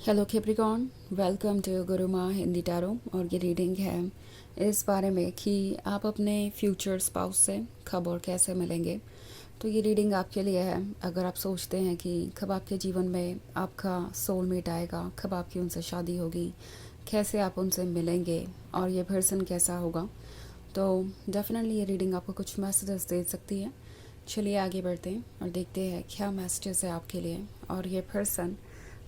Hello Capricorn, welcome to गुरु माँ Hindi tarot. और ये रीडिंग है इस बारे में कि आप अपने फ्यूचर स्पाउस से कब और कैसे मिलेंगे। तो ये रीडिंग आपके लिए है अगर आप सोचते हैं कि कब आपके जीवन में आपका सोलमेट आएगा, कब आपकी उनसे शादी होगी, कैसे आप उनसे मिलेंगे और ये पर्सन कैसा होगा। तो डेफिनेटली ये रीडिंग आपको कुछ मैसेजेस दे सकती है। चलिए आगे बढ़ते हैं और देखते हैं क्या मैसेजेस है आपके लिए और ये पर्सन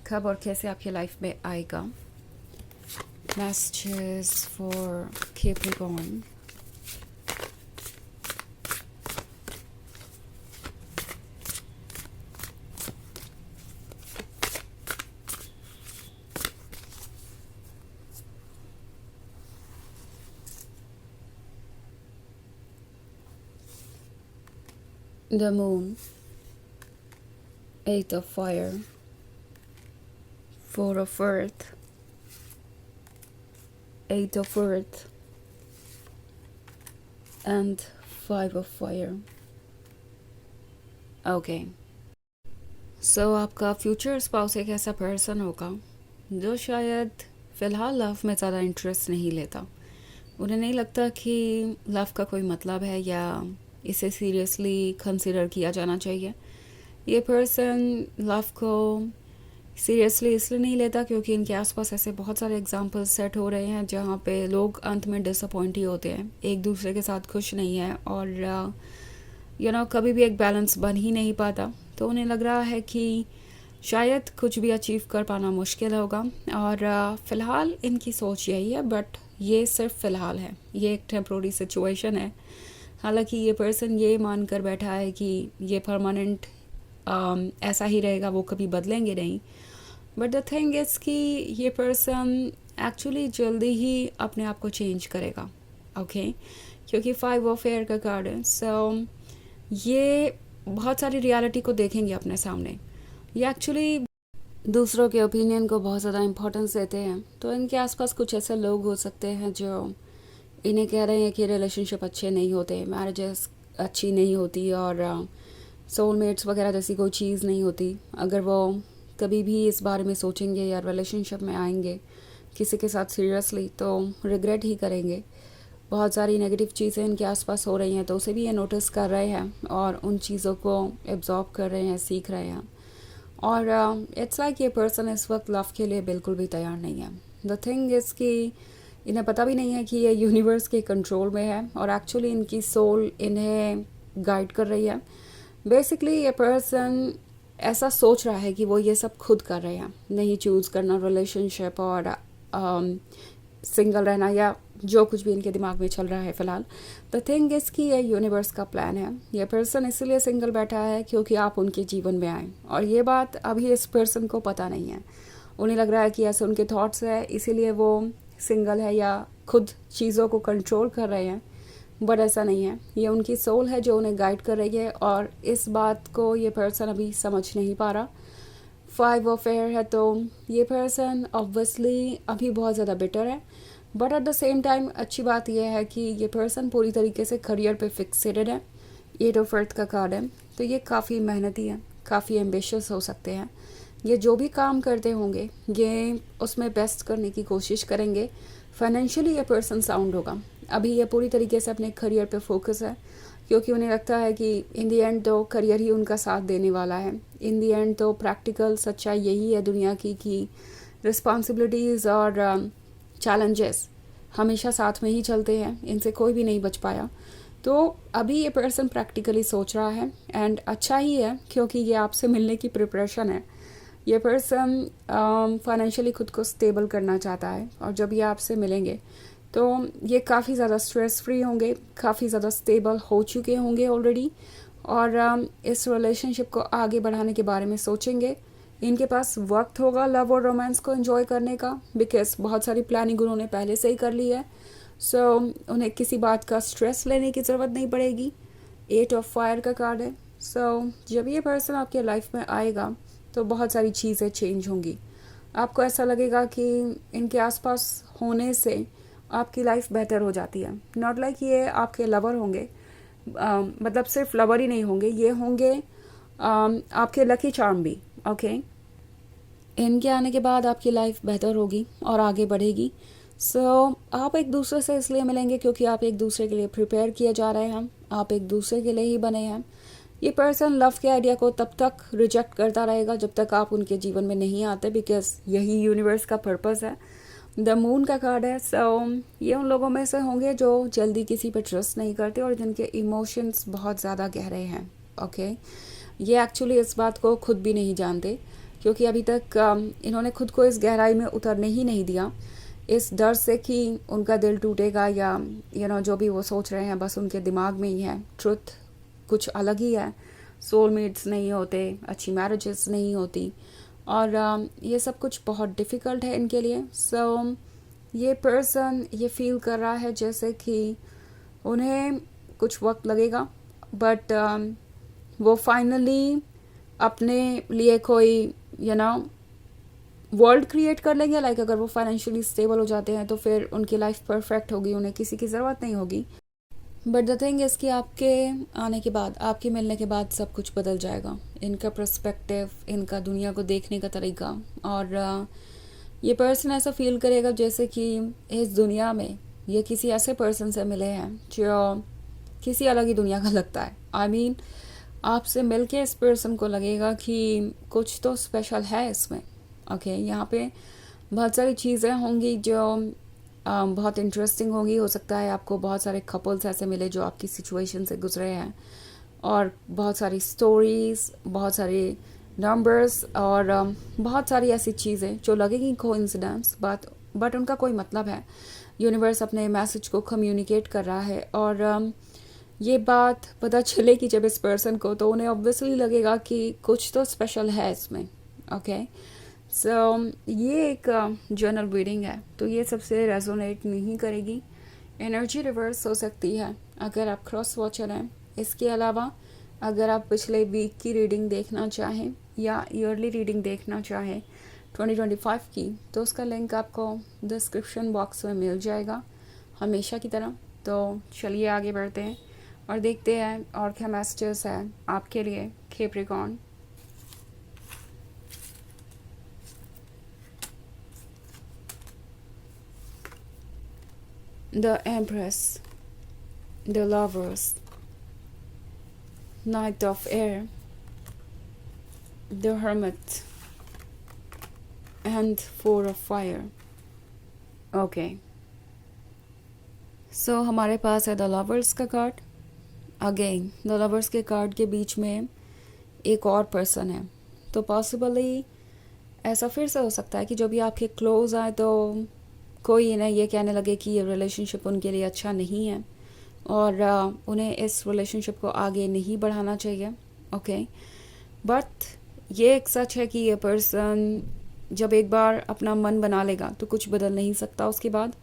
कब और कैसे आपकी लाइफ में आएगा। Messages for Capricorn. The moon, eight of fire, four of earth, eight of earth and five of fire. Okay, so आपका फ्यूचर स्पाउस एक ऐसा पर्सन होगा जो शायद फ़िलहाल लव में ज़्यादा इंटरेस्ट नहीं लेता। उन्हें नहीं लगता कि लव का कोई मतलब है या इसे सीरियसली कंसिडर किया जाना चाहिए। ये पर्सन लव को सीरियसली इसलिए नहीं लेता क्योंकि इनके आसपास ऐसे बहुत सारे एग्जाम्पल्स सेट हो रहे हैं जहाँ पे लोग अंत में डिसअपॉइंट ही होते हैं, एक दूसरे के साथ खुश नहीं है और कभी भी एक बैलेंस बन ही नहीं पाता। तो उन्हें लग रहा है कि शायद कुछ भी अचीव कर पाना मुश्किल होगा और फ़िलहाल इनकी सोच यही है, बट ये सिर्फ फ़िलहाल है, ये एक टेम्प्रोरी सिचुएशन है। हालांकि ये पर्सन ये मान कर बैठा है कि ये परमानेंट ऐसा ही रहेगा, वो कभी बदलेंगे नहीं। बट द थिंग इज़ कि ये पर्सन एक्चुअली जल्दी ही अपने आप को चेंज करेगा। ओके, क्योंकि फाइव ऑफ एयर का कार्ड है। सो ये बहुत सारी रियलिटी को देखेंगे अपने सामने। ये एक्चुअली दूसरों के ओपिनियन को बहुत ज़्यादा इम्पोर्टेंस देते हैं। तो इनके आसपास कुछ ऐसे लोग हो सकते हैं जो इन्हें कह रहे हैं कि रिलेशनशिप अच्छे नहीं होते, मैरिजेस अच्छी नहीं होती और सोलमेट्स वगैरह जैसी कोई चीज़ नहीं होती। अगर वो कभी भी इस बारे में सोचेंगे या रिलेशनशिप में आएंगे किसी के साथ सीरियसली तो रिग्रेट ही करेंगे। बहुत सारी नेगेटिव चीज़ें इनके आसपास हो रही हैं तो उसे भी ये नोटिस कर रहे हैं और उन चीज़ों को एब्जॉर्ब कर रहे हैं, सीख रहे हैं। और इट्स लाइक ये पर्सन इस वक्त लव के लिए बिल्कुल भी तैयार नहीं है। द थिंग इज़ कि इन्हें पता भी नहीं है कि ये यूनिवर्स के कंट्रोल में है और एक्चुअली इनकी सोल इन्हें गाइड कर रही है। बेसिकली ये पर्सन ऐसा सोच रहा है कि वो ये सब खुद कर रहे हैं, नहीं चूज़ करना रिलेशनशिप और सिंगल रहना या जो कुछ भी इनके दिमाग में चल रहा है फ़िलहाल। द थिंग इज़ कि ये यूनिवर्स का प्लान है। ये पर्सन इसलिए सिंगल बैठा है क्योंकि आप उनके जीवन में आए और ये बात अभी इस पर्सन को पता नहीं है। उन्हें लग रहा है कि ऐसे उनके थॉट्स है इसीलिए वो सिंगल है या खुद चीज़ों को कंट्रोल कर रहे हैं, बट ऐसा नहीं है। ये उनकी सोल है जो उन्हें गाइड कर रही है और इस बात को ये पर्सन अभी समझ नहीं पा रहा। फाइव ऑफ एयर है तो ये पर्सन ऑब्वियसली अभी बहुत ज़्यादा बेटर है, but at the same time अच्छी बात यह है कि ये पर्सन पूरी तरीके से करियर पे फिक्सेटेड है। एट ऑफ अर्थ का कार्ड है तो ये काफ़ी मेहनती है, काफ़ी एम्बिशियस हो सकते हैं। ये जो भी काम करते होंगे ये उसमें बेस्ट करने की कोशिश करेंगे। फाइनेंशियली ये पर्सन साउंड होगा। अभी ये पूरी तरीके से अपने करियर पे फोकस है क्योंकि उन्हें लगता है कि इन दी एंड तो करियर ही उनका साथ देने वाला है। इन दी एंड तो प्रैक्टिकल सच्चाई यही है दुनिया की कि रिस्पॉन्सिबिलिटीज़ और चैलेंजेस हमेशा साथ में ही चलते हैं, इनसे कोई भी नहीं बच पाया। तो अभी ये पर्सन प्रैक्टिकली सोच रहा है एंड अच्छा ही है क्योंकि ये आपसे मिलने की प्रिपरेशन है। ये पर्सन फाइनेंशियली खुद को स्टेबल करना चाहता है और जब ये आपसे मिलेंगे तो ये काफ़ी ज़्यादा स्ट्रेस फ्री होंगे, काफ़ी ज़्यादा स्टेबल हो चुके होंगे ऑलरेडी और इस रिलेशनशिप को आगे बढ़ाने के बारे में सोचेंगे। इनके पास वक्त होगा लव और रोमांस को एंजॉय करने का बिकॉज बहुत सारी प्लानिंग उन्होंने पहले से ही कर ली है। सो उन्हें किसी बात का स्ट्रेस लेने की ज़रूरत नहीं पड़ेगी। एट ऑफ फायर का कार्ड है। सो जब ये पर्सन आपके लाइफ में आएगा तो बहुत सारी चीज़ें चेंज होंगी। आपको ऐसा लगेगा कि इनके आसपास होने से आपकी लाइफ बेहतर हो जाती है। नॉट लाइक ये आपके लवर होंगे, मतलब सिर्फ लवर ही नहीं होंगे, ये होंगे आपके लकी चार्म भी। ओके, इनके आने के बाद आपकी लाइफ बेहतर होगी और आगे बढ़ेगी। आप एक दूसरे से इसलिए मिलेंगे क्योंकि आप एक दूसरे के लिए प्रिपेयर किए जा रहे हैं, आप एक दूसरे के लिए ही बने हैं। ये पर्सन लव के आइडिया को तब तक रिजेक्ट करता रहेगा जब तक आप उनके जीवन में नहीं आते, बिकॉज यही यूनिवर्स का पर्पस है। द मून का कार्ड है। ये उन लोगों में से होंगे जो जल्दी किसी पे ट्रस्ट नहीं करते और जिनके इमोशंस बहुत ज़्यादा गहरे हैं। ओके, ये एक्चुअली इस बात को खुद भी नहीं जानते क्योंकि अभी तक इन्होंने खुद को इस गहराई में उतरने ही नहीं दिया, इस डर से कि उनका दिल टूटेगा या जो भी वो सोच रहे हैं बस उनके दिमाग में ही है। ट्रुथ कुछ अलग ही है। सोलमेट्स नहीं होते, अच्छी मैरिजेस नहीं होती और ये सब कुछ बहुत डिफ़िकल्ट है इनके लिए। ये पर्सन ये फील कर रहा है जैसे कि उन्हें कुछ वक्त लगेगा, बट वो फाइनली अपने लिए कोई वर्ल्ड क्रिएट कर लेंगे। लाइक अगर वो फाइनेंशियली स्टेबल हो जाते हैं तो फिर उनकी लाइफ परफेक्ट होगी, उन्हें किसी की ज़रूरत नहीं होगी। बट द थिंग इज़ कि आपके आने के बाद, आपके मिलने के बाद सब कुछ बदल जाएगा। इनका पर्सपेक्टिव, इनका दुनिया को देखने का तरीका, और ये पर्सन ऐसा फील करेगा जैसे कि इस दुनिया में ये किसी ऐसे पर्सन से मिले हैं जो किसी अलग ही दुनिया का लगता है। आई मीन आपसे मिलके इस पर्सन को लगेगा कि कुछ तो स्पेशल है इसमें। ओके, यहाँ पे बहुत सारी चीज़ें होंगी जो बहुत इंटरेस्टिंग होगी। हो सकता है आपको बहुत सारे कपल्स ऐसे मिले जो आपकी सिचुएशन से गुजरे हैं, और बहुत सारी स्टोरीज, बहुत सारे नंबर्स, और बहुत सारी ऐसी चीज़ें जो लगेगी कोइंसिडेंस, बट उनका कोई मतलब है। यूनिवर्स अपने मैसेज को कम्युनिकेट कर रहा है, और ये बात पता चलेगी जब इस पर्सन को, तो उन्हें ऑब्वियसली लगेगा कि कुछ तो स्पेशल है इसमें। ओके, ये एक जनरल रीडिंग है, तो ये सबसे रेजोनेट नहीं करेगी। एनर्जी रिवर्स हो सकती है अगर आप क्रॉस वॉचर हैं। इसके अलावा अगर आप पिछले वीक की रीडिंग देखना चाहें या ईयरली रीडिंग देखना चाहें 2025 की, तो उसका लिंक आपको डिस्क्रिप्शन बॉक्स में मिल जाएगा हमेशा की तरह। तो चलिए आगे बढ़ते हैं और देखते हैं और क्या मैसेजेस हैं आपके लिए Capricorn. The Empress, the Lovers, Knight of Air, the Hermit, and Four of Fire. Okay. So हमारे पास है द लवर्स का कार्ड। अगेन द लवर्स के कार्ड के बीच में एक और पर्सन है, तो पॉसिबली ऐसा फिर से हो सकता है कि जो भी आपके क्लोज आए तो कोई इन्हें ये कहने लगे कि ये रिलेशनशिप उनके लिए अच्छा नहीं है और उन्हें इस रिलेशनशिप को आगे नहीं बढ़ाना चाहिए। ओके, बट ये एक सच है कि ये पर्सन जब एक बार अपना मन बना लेगा तो कुछ बदल नहीं सकता उसके बाद,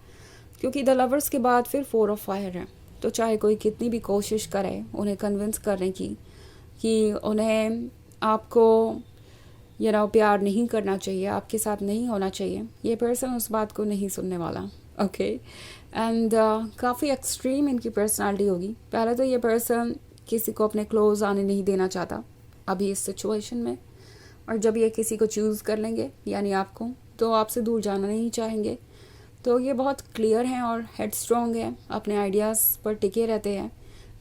क्योंकि द लवर्स के बाद फिर फोर ऑफ फायर है। तो चाहे कोई कितनी भी कोशिश करे उन्हें कन्विंस करने की कि उन्हें आपको प्यार नहीं करना चाहिए, आपके साथ नहीं होना चाहिए, ये पर्सन उस बात को नहीं सुनने वाला। ओके, एंड काफ़ी एक्सट्रीम इनकी पर्सनालिटी होगी। पहले तो ये पर्सन किसी को अपने क्लोज आने नहीं देना चाहता अभी इस सिचुएशन में, और जब ये किसी को चूज़ कर लेंगे यानी आपको, तो आपसे दूर जाना नहीं चाहेंगे। तो ये बहुत क्लियर हैं और हेड स्ट्रॉन्ग है, अपने आइडियाज़ पर टिके रहते हैं,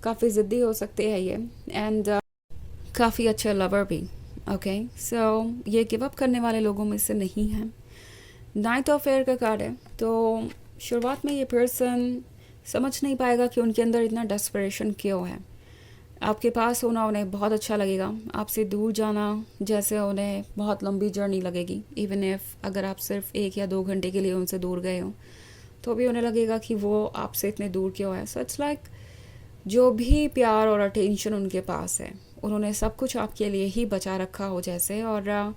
काफ़ी ज़िद्दी हो सकते हैं ये, एंड काफ़ी अच्छे लवर भी। ओके, सो ये गिव अप करने वाले लोगों में से नहीं है। नाइट ऑफ एयर का कार्ड है, तो शुरुआत में ये पर्सन समझ नहीं पाएगा कि उनके अंदर इतना डेस्परेशन क्यों है। आपके पास होना उन्हें बहुत अच्छा लगेगा, आपसे दूर जाना जैसे उन्हें बहुत लंबी जर्नी लगेगी। इवन इफ अगर आप सिर्फ 1 या 2 घंटे के लिए उनसे दूर गए हो तो भी उन्हें लगेगा कि वो आपसे इतने दूर क्यों है। सो इट्स लाइक जो भी प्यार और अटेंशन उनके पास है उन्होंने सब कुछ आपके लिए ही बचा रखा हो जैसे, और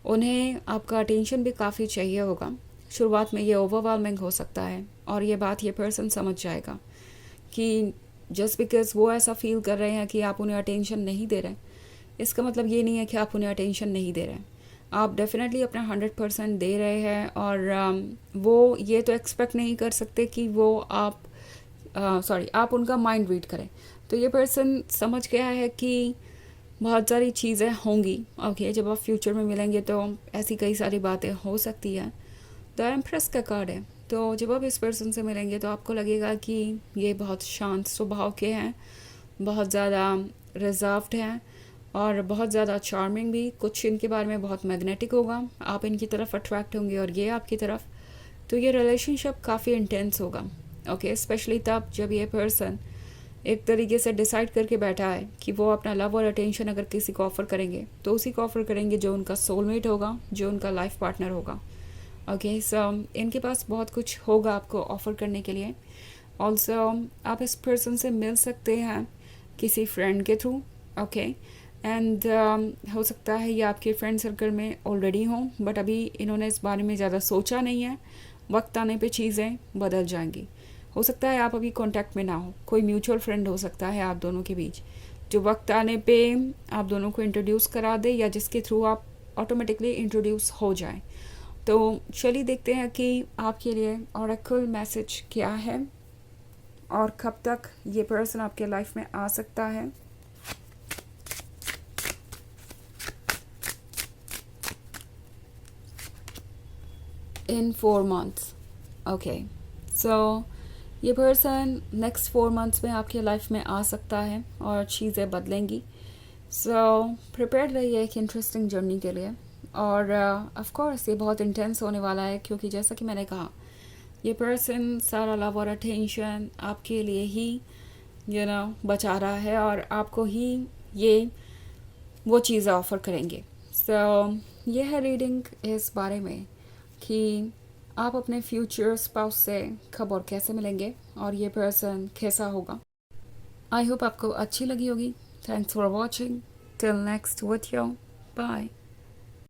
उन्हें आपका अटेंशन भी काफ़ी चाहिए होगा। शुरुआत में ये ओवरवेलमिंग हो सकता है, और ये बात ये पर्सन समझ जाएगा कि जस्ट बिकॉज वो ऐसा फील कर रहे हैं कि आप उन्हें अटेंशन नहीं दे रहे, इसका मतलब ये नहीं है कि आप उन्हें अटेंशन नहीं दे रहे। आप डेफिनेटली अपना 100% दे रहे हैं, और वो ये तो एक्सपेक्ट नहीं कर सकते कि वो आप उनका माइंड रीड करें। तो ये पर्सन समझ गया है कि बहुत सारी चीज़ें होंगी। ओके, जब आप फ्यूचर में मिलेंगे तो ऐसी कई सारी बातें हो सकती हैं। द एम्प्रेस का कार्ड है, तो जब आप इस पर्सन से मिलेंगे तो आपको लगेगा कि ये बहुत शांत स्वभाव के हैं, बहुत ज़्यादा रिजर्व्ड हैं और बहुत ज़्यादा चार्मिंग भी। कुछ इनके बारे में बहुत मैग्नेटिक होगा, आप इनकी तरफ अट्रैक्ट होंगे और ये आपकी तरफ। तो ये रिलेशनशिप काफ़ी इंटेंस होगा। ओके, स्पेशली तब जब ये पर्सन एक तरीके से डिसाइड करके बैठा है कि वो अपना लव और अटेंशन अगर किसी को ऑफ़र करेंगे तो उसी को ऑफ़र करेंगे जो उनका सोलमेट होगा, जो उनका लाइफ पार्टनर होगा। ओके, सो इनके पास बहुत कुछ होगा आपको ऑफ़र करने के लिए। ऑल्सो आप इस पर्सन से मिल सकते हैं किसी फ्रेंड के थ्रू। ओके, एंड हो सकता है ये आपके फ्रेंड सर्कल में ऑलरेडी हों, बट अभी इन्होंने इस बारे में ज़्यादा सोचा नहीं है। वक्त आने पे चीज़ें बदल जाएंगी। हो सकता है आप अभी कांटेक्ट में ना हो, कोई म्यूचुअल फ्रेंड हो सकता है आप दोनों के बीच, जो वक्त आने पे आप दोनों को इंट्रोड्यूस करा दे या जिसके थ्रू आप ऑटोमेटिकली इंट्रोड्यूस हो जाएं। तो चलिए देखते हैं कि आपके लिए ऑरेकल मैसेज क्या है और कब तक ये पर्सन आपके लाइफ में आ सकता है। इन 4 months। ओके, सो ये पर्सन नेक्स्ट 4 months में आपके लाइफ में आ सकता है और चीज़ें बदलेंगी। सो प्रिपेयर रहिए एक इंटरेस्टिंग जर्नी के लिए। और ऑफ कोर्स ये बहुत इंटेंस होने वाला है, क्योंकि जैसा कि मैंने कहा ये पर्सन सारा लव और अटेंशन आपके लिए ही बचा रहा है और आपको ही ये वो चीज़ें ऑफ़र करेंगे। सो ये है रीडिंग इस बारे में कि आप अपने फ्यूचर स्पाउस से कब और कैसे मिलेंगे और ये पर्सन कैसा होगा। आई होप आपको अच्छी लगी होगी। Thanks for watching. Till next video, bye.